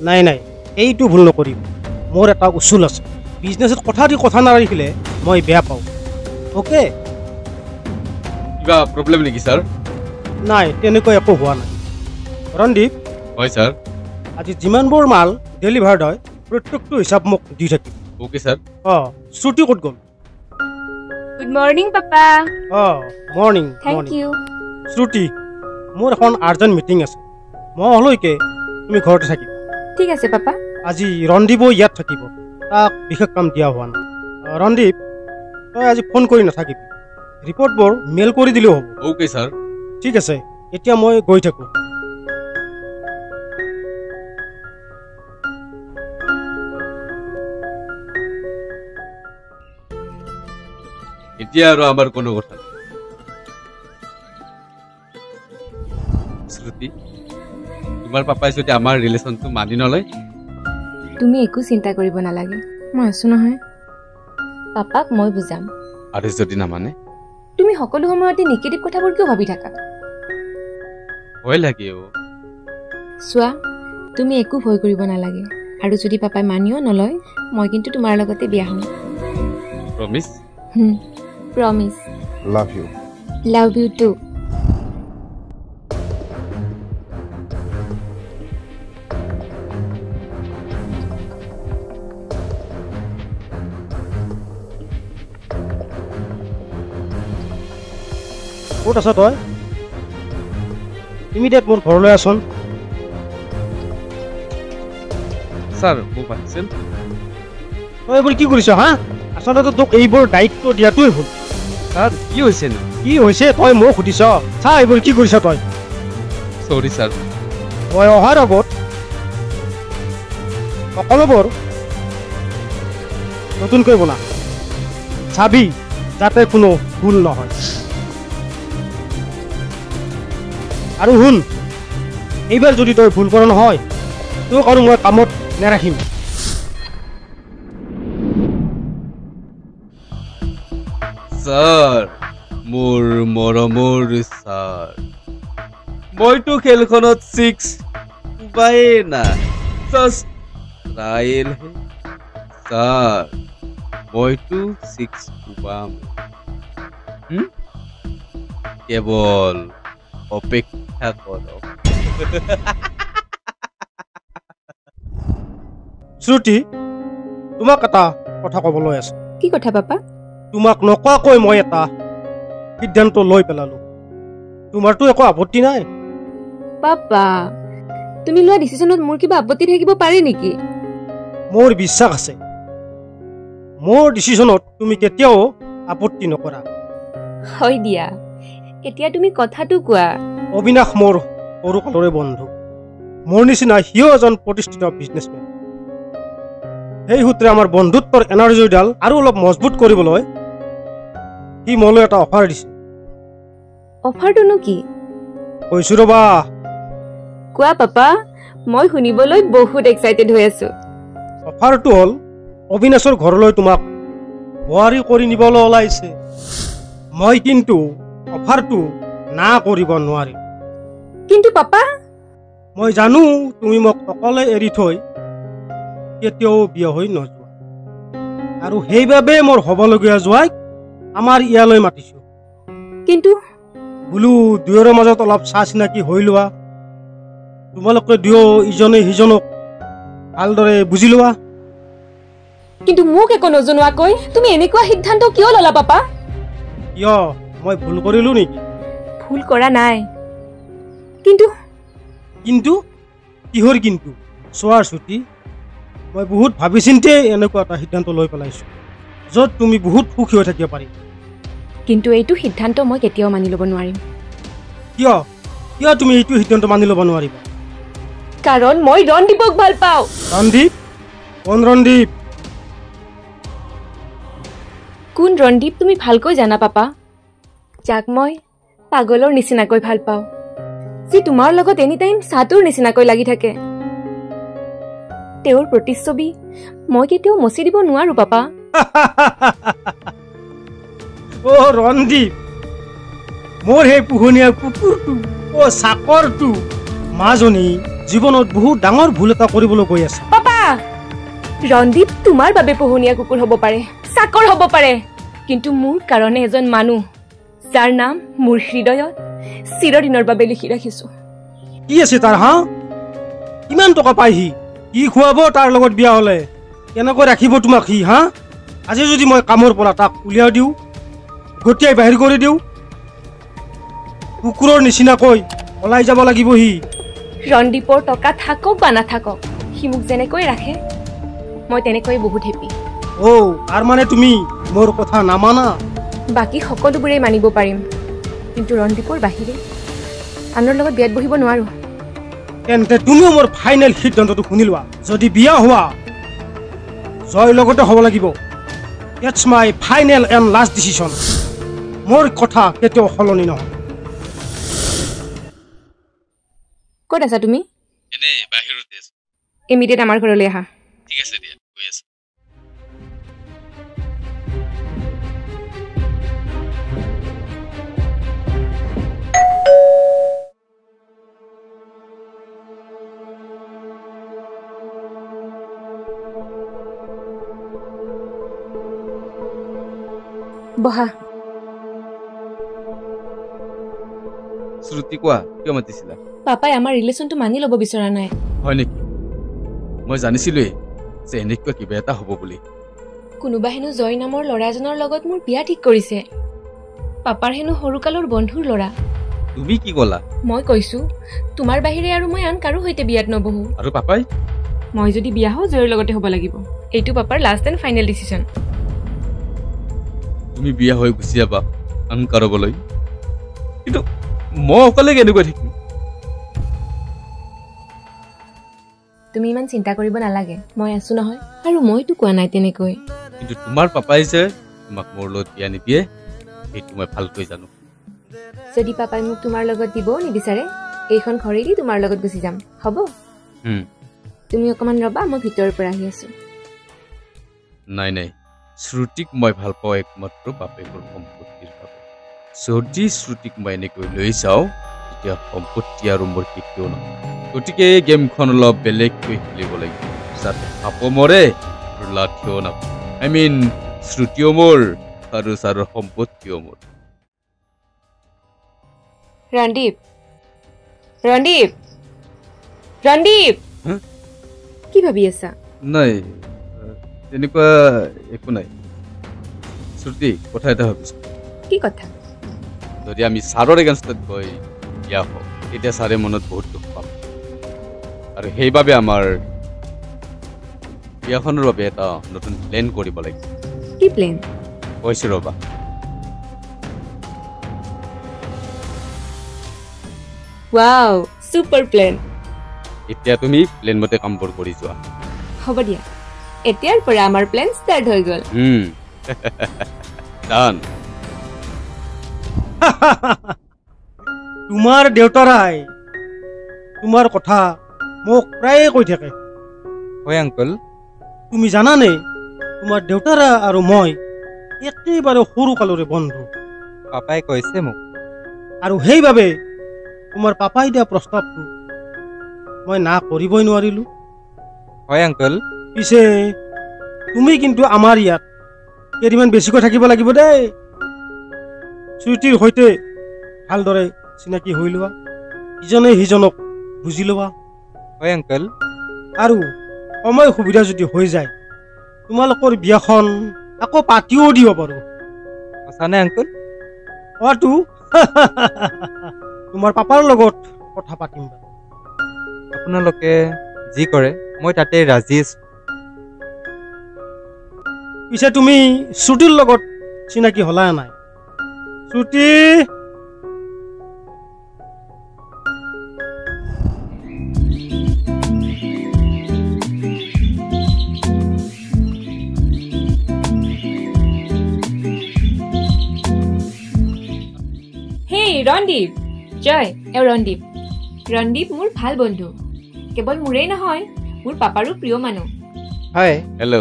নাই নাই এইটো ভুল নকৰিব মোৰ এটা উচুল আছে বিজনেছত কথা নাৰাখিলে মই বেয়া পাওঁ অ'কে কিবা প্ৰব্লেম নেকি ছাৰ নাই তেনেকৈ একো হোৱা নাই ৰন্দীপ হয় ছাৰ আজি যিমানবোৰ মাল ডেলিভাৰ্ড হয় প্ৰত্যেকটো হিচাপ মোক দি থাকিব অ'কে ছাৰ শ্ৰুতি ক'ত গ'ল good morning papa morning thank you Shruti মোৰ এখন আৰ্জেণ্ট মিটিং আছে মই হলৈকে তুমি ঘৰতে থাকিবা ঠিক আছে পাপা আজি ৰন্দীপো ইয়াত থাকিব তাক বিশেষ কাম দিয়া হোৱা নাই ৰন্দীপ তই আজি ফোন কৰি নাথাকিবি ৰিপৰ্টবোৰ মেইল কৰি দিলেও হ'ব অ'কে ছাৰ ঠিক আছে এতিয়া মই গৈ থাকোঁ এতিয়া আৰু আমাৰ কোনো কথা নাই শ্ৰুতি তোমাৰ পাপাই যদি আমাৰ ৰিলেশ্যনটো মানি নলয় তুমি একো চিন্তা কৰিব নালাগে মই আছো নহয় পাপাক মই বুজাম আৰু যদি নামানে তুমি সকলো সময়তে নিগেটিভ কথাবোৰ কিয় ভাবি থাকা ভয় লাগে চোৱা তুমি একো ভয় কৰিব নালাগে আৰু যদি পাপাই মানিও নলয় মই কিন্তু তোমাৰ লগতে বিয়া হ'ম promise promise love you love you too ক'ত আছ তই ইমিডিয়েট মোৰ ঘৰলৈ আছোন ছাৰ মোক মাতিছিল তই এইবোৰ কি কৰিছ হা আচলতে তোক এইবোৰ দায়িত্ব দিয়াটোৱেই ভুল ছাৰ কি হৈছে নো কি হৈছে তই মোক সুধিছ চা এইবোৰ কি কৰিছ তই চৰি ছাৰ মই অহাৰ আগত সকলোবোৰ নতুনকৈ বনা চাবি যাতে কোনো ভুল নহয় আৰু শুন এইবাৰ যদি তই ভুল কৰা নহয় তোক আৰু মই কামত নেৰাখিম ছাৰ মোৰ মৰমৰ ছাৰ মইতো খেলখনত 6 উপায়ে নাই জাষ্ট ট্ৰায়েল হে ছাৰ মইতো 6 উপাম কেৱল অপেক্ষা কৰক শ্ৰুতি তোমাক এটা কথা ক'বলৈ আছে কি কথা পাপা তোমাক নকোৱাকৈ মই এটা সিদ্ধান্ত লৈ পেলালো তোমাৰতো একো আপত্তি নাই পাপা তুমি লোৱা ডিচিছনত মোৰ কিবা আপত্তি থাকিব পাৰে নেকি মোৰ বিশ্বাস আছে মোৰ ডিচিছনত তুমি কেতিয়াও আপত্তি নকৰা হয় দিয়া এতিয়া তুমি কথাটো কোৱা অবিনাশ মোৰ সৰু কালৰে বন্ধু মোৰ নিচিনা সিও এজন প্ৰতিষ্ঠিত বিজনেছমেন সেই সূত্ৰে আমাৰ বন্ধুত্বৰ এনাৰ্জিডাল আৰু অলপ মজবুত কৰিবলৈ সি মোলৈ এটা অফাৰ দিছে অফাৰটোনো কি কৈছো ৰবা কোৱা পাপা মই শুনিবলৈ বহুত এক্সাইটেড হৈ আছো অফাৰটো হ'ল অবিনাশৰ ঘৰলৈ তোমাক বোৱাৰী কৰি নিবলৈ ওলাইছে মই কিন্তু অফাৰটো না কৰিব নোৱাৰিম কিন্তু পাপা মই জানো তুমি মোক অকলে এৰি থৈ কেতিয়াও বিয়া হৈ নোযোৱা আৰু সেইবাবে মোৰ হ'বলগীয়া জোৱাইক আমাৰ ইয়ালৈ মাতিছো কিন্তু বোলো দুয়োৰে মাজত অলপ চা চিনাকি হৈ লোৱা তোমালোকে দুয়ো ইজনে সিজনক ভালদৰে বুজি লোৱা কিন্তু মোক একো নজনোৱাকৈ তুমি এনেকুৱা সিদ্ধান্ত কিয় ললা পাপা কিয় মই ভুল কৰিলো নেকি ভুল কৰা নাই কিন্তু কিন্তু কিহৰ কিন্তু চোৱাৰ ছুটি মই বহুত ভাবি চিন্তি এনেকুৱা এটা সিদ্ধান্ত লৈ পেলাইছো য'ত তুমি বহুত সুখী হৈ থাকিব পাৰিবা কিন্তু এইটো সিদ্ধান্ত মই কেতিয়াও মানি ল'ব নোৱাৰিম কিয় কিয় তুমি এইটো সিদ্ধান্ত মানি ল'ব নোৱাৰিবা কাৰণ মই ৰন্দীপক ভাল পাওঁ ৰন্দীপ কোন ৰন্দীপ কোন ৰন্দীপ তুমি ভালকৈ জানা পাপা যাক মই পাগলৰ নিচিনাকৈ ভাল পাওঁ যি তোমাৰ লগত এনি টাইম সাতুৰ নিচিনাকৈ লাগি থাকে তেওঁৰ প্ৰতিচ্ছবি মই কেতিয়াও মচি দিব নোৱাৰো পাপা ও ৰন্দীপ মোৰ হে পুহনীয়া কুকুৰটো ও চাকৰটো মাজনী জীৱনত বহুত ডাঙৰ ভুল এটা কৰিবলৈ গৈ আছে। পাপা, ৰন্দীপ তোমাৰ বাবে পোহনীয়া কুকুৰ হ'ব পাৰে, চাকৰ হ'ব পাৰে, কিন্তু মোৰ কাৰণে এজন মানুহ যাৰ নাম মোৰ হৃদয়ত চিৰদিনৰ বাবে লিখি ৰাখিছো। কি আছে তাৰ? কিমান টকা পায় সি? কি খুৱাব তাৰ লগত বিয়া হ'লে? কেনেকৈ ৰাখিব তোমাক সি? আজি যদি মই কামৰ পৰা তাক উলিয়াই দিওঁ, গতিয়াই বাহিৰ কৰি দিওঁ, কুকুৰৰ নিচিনাকৈ ওলাই যাব লাগিব সি। ৰন্দীপৰ টকা থাকক বা নাথাকক, সি মোক যেনেকৈ ৰাখে মই তেনেকৈ বহুত হেপী। তাৰ মানে তুমি মোৰ কথা নামানা? বাকী সকলোবোৰেই মানিব পাৰিম, কিন্তু ৰন্দীপৰ বাহিৰে আনৰ লগত বিয়াত বহিব নোৱাৰো। তেন্তে তুমিও মোৰ ফাইনেল সিদ্ধান্তটো শুনি লোৱা। যদি বিয়া হোৱা, জয়ৰ লগতে হ'ব লাগিব। It's my final and last decision. মোৰ কথা কেতিয়াও সলনি নহয়। ক'ত আছা তুমি? এনে বাহিৰতে আছো। ইমিডিয়েট আমাৰ ঘৰলৈ আহা। ঠিক আছে দিয়া, গৈ আছো। বহা। শ্ৰুতি, কোৱা, কিয় মাতিছিলা? পাপাই আমাৰ ৰিলেশ্যনটো মানি ল'ব বিচৰা নাই। হয় নেকি? মই জানিছিলোৱেই যে এনেকুৱা কিবা এটা হ'ব বুলি। কোনোবা হেনো জয় নামৰ ল'ৰা এজনৰ লগত মোৰ বিয়া ঠিক কৰিছে। পাপাৰ হেনো সৰুকালৰ বন্ধুৰ ল'ৰা। তুমি কি ক'লা? মই কৈছো তোমাৰ বাহিৰে আৰু মই আন কাৰো সৈতে বিয়াত নবহো। আৰু পাপাই? মই যদি বিয়া হওঁ জয়ৰ লগতে হ'ব লাগিব। এইটো পাপাৰ লাষ্ট এণ্ড ফাইনেল ডিচিশ্যন। তুমি বিয়া হৈ গুচি যাবা আন কাৰোবলৈ, কিন্তু মই অকলে কেনেকৈ থাকিম? তুমি ইমান চিন্তা কৰিব নালাগে, মই আছো নহয়। আৰু মইতো কোৱা নাই তেনেকৈ। কিন্তু তোমাৰ পাপাই যে তোমাক মোৰ লগত বিয়া নিদিয়ে সেইটো মই ভালকৈ জানো। যদি পাপাই মোক তোমাৰ লগত দিবও নিবিচাৰে, এইখন ঘৰেই দি তোমাৰ লগত গুচি যাম, হ'ব? তুমি অকমান ৰবা, মই ভিতৰৰ পৰা আহি আছো। নাই নাই, শ্ৰুতিক মই ভাল পাওঁ একমাত্ৰ বাপেকৰ সম্পত্তিৰ বাবে। যদি শ্ৰুতিক মই এনেকৈ লৈ যাওঁ তেতিয়া সম্পত্তি আৰু মোৰ কেতিয়াও নহয়। গতিকে এই গেমখন অলপ বেলেগকৈ খেলিব লাগিব, যাতে সাপো মৰে আৰু লাঠিও নাপায়। শ্ৰুতিও মোৰ আৰু ছাৰৰ সম্পত্তিও মোৰ। ৰন্দীপ, ৰন্দীপ, ৰন্দীপ, কি ভাবি আছা? নাই, তেনেকুৱা একো নাই। শ্ৰুতি, কথা এটা ভাবিছো। কি কথা? যদি আমি ছাৰৰ এগেইনষ্টত গৈ বিয়া হওঁ তেতিয়া ছাৰে মনত বহুত দুখ পাম, আৰু সেইবাবে আমাৰ বিয়াখনৰ বাবে এটা নতুন প্লেন কৰিব লাগিব। কি প্লেন? কৈছো ৰবা। Wow, super plan. এতিয়া তুমি প্লেন মতে কামবোৰ কৰি যোৱা। হ'ব দিয়া, এতিয়াৰ পৰা আমাৰ প্লেন ষ্টাৰ্ট হৈ গ'ল। ডান। তোমাৰ দেউতাৰাই তোমাৰ কথা মোক প্ৰায়ে কৈ থাকে। হয় আংকল। তুমি জানানে, তোমাৰ দেউতাৰা আৰু মই একেবাৰে সৰু কালৰে বন্ধু। পাপাই কৈছে মোক। আৰু সেইবাবে তোমাৰ পাপাই দিয়া প্ৰস্তাৱটো মই না কৰিবই নোৱাৰিলো। হয় আংকল। পিছে তুমি কিন্তু আমাৰ ইয়াত কেইদিনমান বেছিকৈ থাকিব লাগিব দেই। শ্ৰুতিৰ সৈতে ভালদৰে চিনাকি হৈ লোৱা, ইজনে সিজনক বুজি লোৱা। হয় আংকল। আৰু সময় সুবিধা যদি হৈ যায় তোমালোকৰ বিয়াখন আকৌ পাতিও দিব পাৰো। সঁচানে আংকল? অটো তোমাৰ পাপাৰ লগত কথা পাতিম। আপোনালোকে যি কৰে মই তাতে ৰাজি আছো। পিছে তুমি শ্ৰুতিৰ লগত চিনাকি হলা নাই? শ্ৰুতি, ৰন্দীপ, জয়, ৰন্দীপ। ৰন্দীপ মোৰ ভাল বন্ধু, কেৱল মোৰেই নহয়, মোৰ পাপাৰো প্ৰিয় মানুহ। হয়। হেল্ল',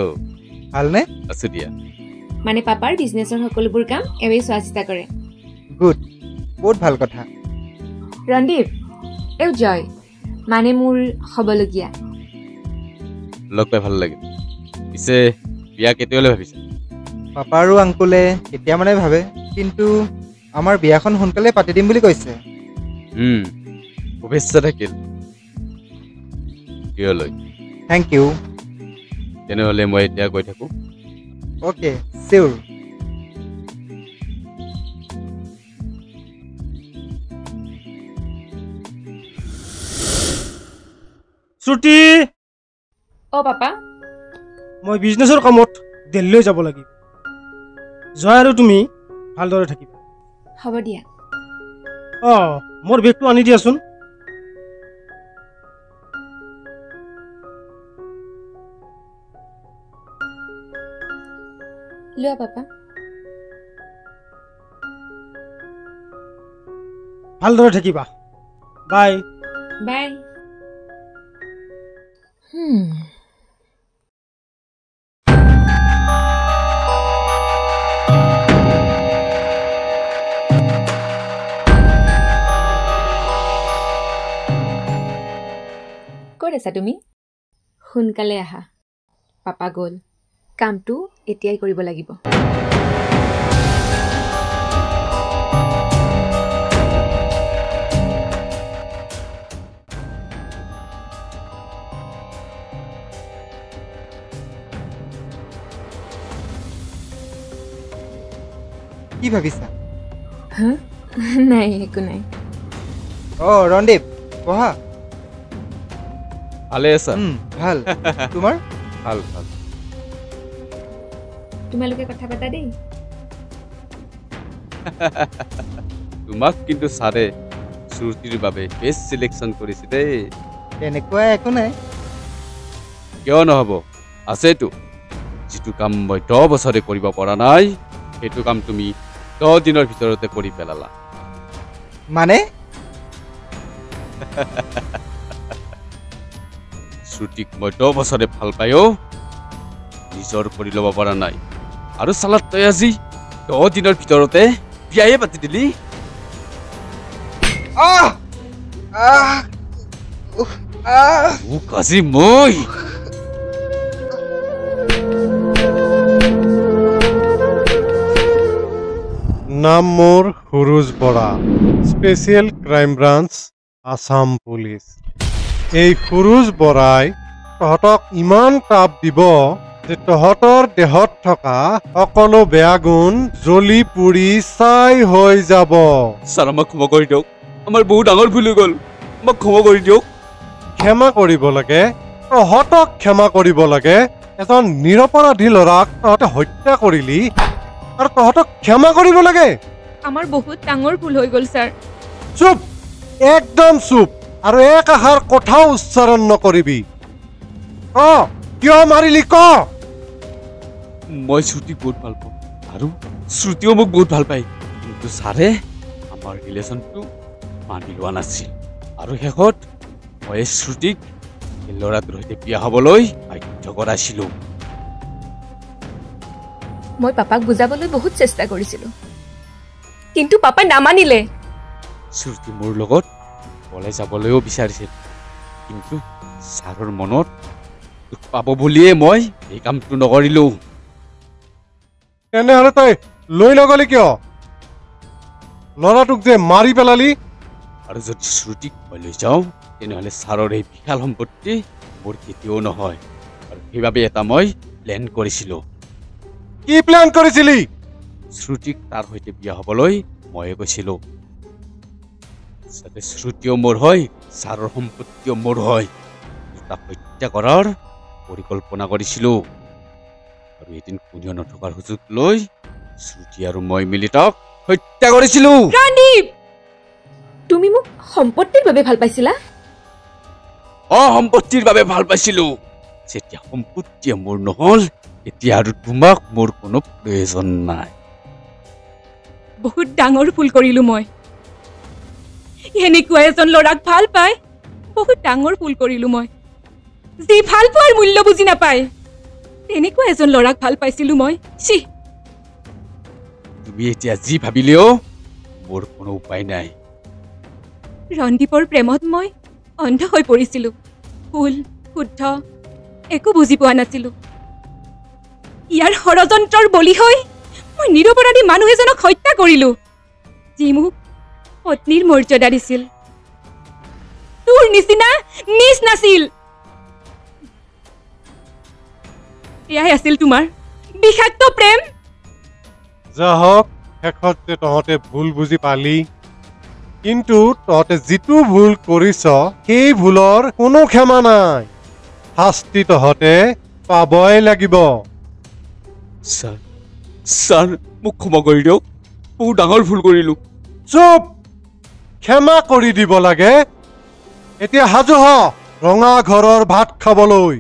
ভালনে? আছো দিয়া। মানে পাপাৰ বিজনেছৰ সকলোবোৰ কাম এৱেই চোৱা চিতা কৰে। গুড, বহুত ভাল কথা। ৰন্দীপ, জয়, মানে মোৰ হ'বলগীয়া। লগ পাই ভাল লাগিল। পিছে বিয়া কেতিয়ালৈ ভাবিছে? পাপা আৰু আংকুলে কেতিয়া মানে ভাবে, কিন্তু আমাৰ বিয়াখন সোনকালে পাতি দিম বুলি কৈছে। শুভেচ্ছা থাকিল বিয়ালৈ। Thank you. তেনেহ'লে মই এতিয়া গৈ থাকোঁ। অ'কে, চিয়'ৰ। শ্ৰুতি, অ' পাপা, মই বিজনেছৰ কামত দিল্লীলৈ যাব লাগিব। জয় আৰু তুমি ভালদৰে থাকিবা। হ'ব দিয়া। মোৰ বেগটো আনি দিয়াচোন। লোৱা পাপা। ভালদৰে থাকিবা। বাই। বাই। ক'ত আছা তুমি? সোনকালে আহা, পাপা গ'ল। কামটো এতিয়াই কৰিব লাগিব। কি ভাবিছা? নাই, একো নাই। ৰণদীপ, বহা। ভালে আছা? ভাল। তোমাৰ? ভাল ভাল। তোমালোকে কথা পাতা দেই। তোমাক কিন্তু ছাৰে শ্ৰুতিৰ বাবে বেষ্ট চিলেকশ্যন কৰিছে দেই। তেনেকুৱা একো নাই। কিয় নহ'ব? আছেতো। যিটো কাম মই 10 বছৰে কৰিব পৰা নাই, সেইটো কাম তুমি 10 দিনৰ ভিতৰতে কৰি পেলালা। মানে? শ্ৰুতিক মই 10 বছৰে ভাল পায়ো নিজৰ কৰি ল'ব পৰা নাই, আৰু চালাত তই আজি 10 দিনৰ ভিতৰতে বিয়ায়ে পাতি দিলি। মোক আজি মই নাম মোৰ Suruj Bora, special crime branch, Assam police. এই সুৰুজ বৰাই তহঁতক ইমান তাপ দিব যে তহঁতৰ দেহত থকা সকলো বেয়া গুণ জ্বলি পুৰি ছাই হৈ যাব। ছাৰ, আমাক ক্ষমা কৰি দিয়ক। আমাৰ বহুত ডাঙৰ ভুল হৈ গ'ল, আমাক ক্ষমা কৰি দিয়ক। ক্ষমা কৰিব লাগে? তহঁতক ক্ষমা কৰিব লাগে? এজন নিৰপৰাধী ল'ৰাক তহঁতে হত্যা কৰিলি আৰু তহঁতক ক্ষমা কৰিব লাগে? আমাৰ বহুত ডাঙৰ ভুল হৈ গ'ল ছাৰ। চুপ, একদম চুপ, আৰু এক আষাৰ কথাও উচ্চাৰণ নকৰিবি। কিয় মাৰিলি ক? মই শ্ৰুতিক বহুত ভাল পাওঁ আৰু শ্ৰুতিও মোক বহুত ভাল পায়, কিন্তু ছাৰে আমাৰ ৰিলেশ্যনটো মানি লোৱা নাছিল, আৰু শেষত মই শ্ৰুতিক এই ল'ৰাটোৰ সৈতে বিয়া হ'বলৈ বাধ্য কৰাইছিলোঁ। মই পাপাক বুজাবলৈ বহুত চেষ্টা কৰিছিলোঁ, কিন্তু পাপাই নামানিলে। শ্ৰুতি মোৰ লগত পলাই যাবলৈও বিচাৰিছিল, কিন্তু ছাৰৰ মনত দুখ পাব বুলিয়ে মই এই কামটো নকৰিলোঁ। তেনেহ'লে তই লৈ নগলি কিয়? ল'ৰাটোক যে মাৰি পেলালি। আৰু যদি শ্ৰুতিক মই লৈ যাওঁ, তেনেহ'লে ছাৰৰ এই বিশাল সম্পত্তি মোৰ কেতিয়াও নহয়, আৰু সেইবাবে এটা মই প্লেন কৰিছিলোঁ। কি প্লেন কৰিছিলি? শ্ৰুতিক তাৰ সৈতে বিয়া হ'বলৈ ময়ে কৈছিলোঁ, যাতে শ্ৰুতিও মোৰ হয়, ছাৰৰ সম্পত্তিও মোৰ হয়। তাক হত্যা কৰাৰ পৰিকল্পনা কৰিছিলোঁ, আৰু এদিন কোনেও নথকাৰ সুযোগ লৈ শ্ৰুতি আৰু মই মিলি তাক হত্যা কৰিছিলোঁ। ৰণদীপ, তুমি মোক সম্পত্তিৰ বাবে ভাল পাইছিলা? সম্পত্তিৰ বাবে ভাল পাইছিলোঁ। যেতিয়া সম্পত্তিয়ে মোৰ নহ'ল, এতিয়া আৰু তোমাক মোৰ কোনো প্ৰয়োজন নাই। বহুত ডাঙৰ ভুল কৰিলোঁ মই। এনেকুৱা এজন ল'ৰাক ভাল পাই বহুত ডাঙৰ ভুল কৰিলোঁ মই। যি ভাল পোৱাৰ মূল্য বুজি নাপায়, তেনেকুৱা এজন ল'ৰাক ভাল পাইছিলোঁ মই। তুমি এতিয়া যি ভাবিলেও মোৰ কোনো উপায় নাই। ৰণদীপৰ প্ৰেমত মই অন্ধ হৈ পৰিছিলোঁ ভুল শুদ্ধ একো বুজি পোৱা নাছিলোঁ ইয়াৰ ষড়যন্ত্ৰৰ বলি হৈ মই নিৰপৰাধী মানুহ এজনক হত্যা কৰিলোঁ যি মোক পত্নীৰ মৰ্যাদা দিছিল তোৰ নিচিনা নিজ নাছিল এয়াই আছিল তোমাৰ বিষাক্ত প্ৰেম যাহক শেষত যে তহঁতে ভুল বুজি পালি কিন্তু তহঁতে যিটো ভুল কৰিছ সেই ভুলৰ কোনো ক্ষমা নাই শাস্তি তহঁতে পাবই লাগিব ছাৰ মোক ক্ষমা কৰি দিয়ক বহুত ডাঙৰ ভুল কৰিলোঁ চুপ ক্ষমা কৰি দিব লাগে এতিয়া সাজু হ ৰঙা ঘৰৰ ভাত খাবলৈ